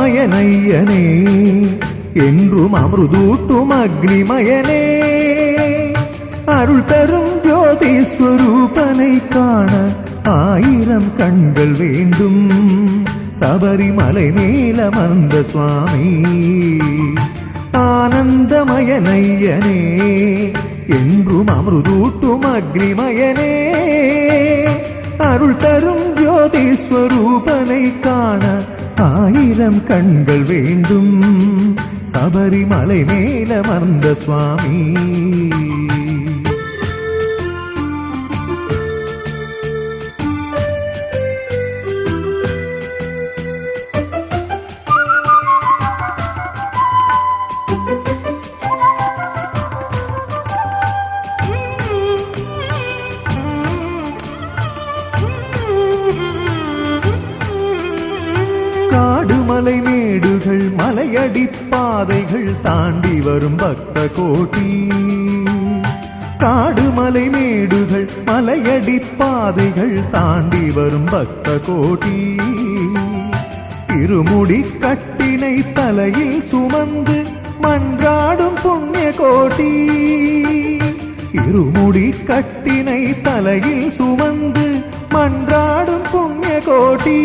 ஆனந்தமயனையனே என்றும் அமிர்தூட்டும் அக்னிமயனே அருள் தரும் ஜோதி ஸ்வரூபனை காண ஆயிரம் கண்கள் வேண்டும் சபரிமலை மேலமர்ந்த சுவாமி ஆனந்தமயனையனே என்றும் அமிர்தூட்டும் அக்னிமயனே அருள் தரும் ஜோதி ஸ்வரூபனை காண ஆயிரம் கண்கள் வேண்டும் சபரிமலை மேலமர்ந்த சுவாமி காடுமலை மேடுகள் மலையடிப்பாதைகள் தாண்டி வரும் பக்த கோட்டி காடுமலை மேடுகள் மலையடிப்பாதைகள் தாண்டி வரும் பக்த கோட்டி இருமுடி கட்டினை தலையில் சுமந்து மன்றாடும் புண்ணிய கோட்டி இருமுடி கட்டினை தலையில் சுமந்து மன்றாடும் புண்ணிய கோட்டி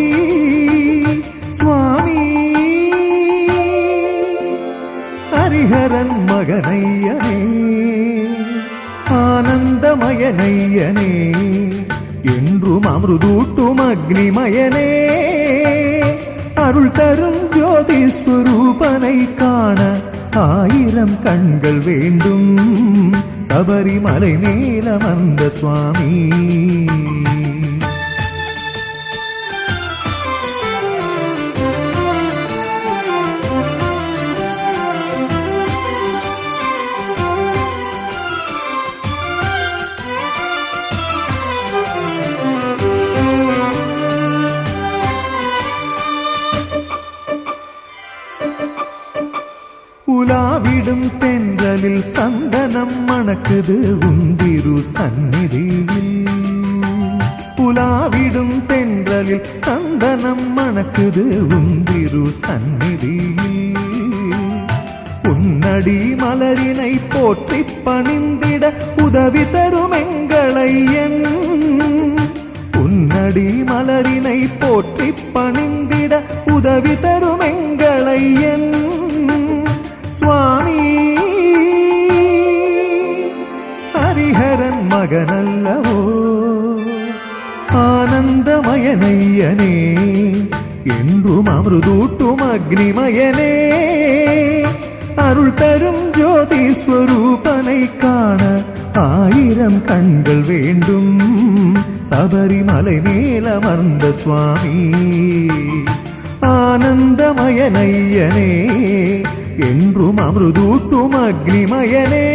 சுவாமி ஹரிஹரன் மகனையனே ஆனந்தமயனையனே என்றும் அமிர்தூட்டும் அக்னிமயனே அருள் தரும் ஜோதி ஸ்வரூபனை காண ஆயிரம் கண்கள் வேண்டும் சபரிமலை மேலமர்ந்த சுவாமி உலாவிடும் தென்றலில் சந்தனம் மணக்குது உந்திரு சந்நிதியில் உலாவிடும் தென்றலில் சந்தனம் மணக்குது உந்திரு சந்நிதியில் உன்னடி மலரினை போற்றி பணிந்திட உதவி தரும் எங்களையன் உன்னடி மலரினை போற்றி பணிந்திட உதவி தரும் எங்களையன் சுவாமி ஹரிஹரன் மகனல்லவோ ஆனந்தமயனையனே என்றும் அமிர்தூட்டும் அக்னிமயனே அருள் தரும் ஜோதி ஸ்வரூபனை காண ஆயிரம் கண்கள் வேண்டும் சபரிமலை மேலமர்ந்த சுவாமி ஆனந்தமயனையனே என்றும் அமிர்தூட்டும் அக்னிமயனே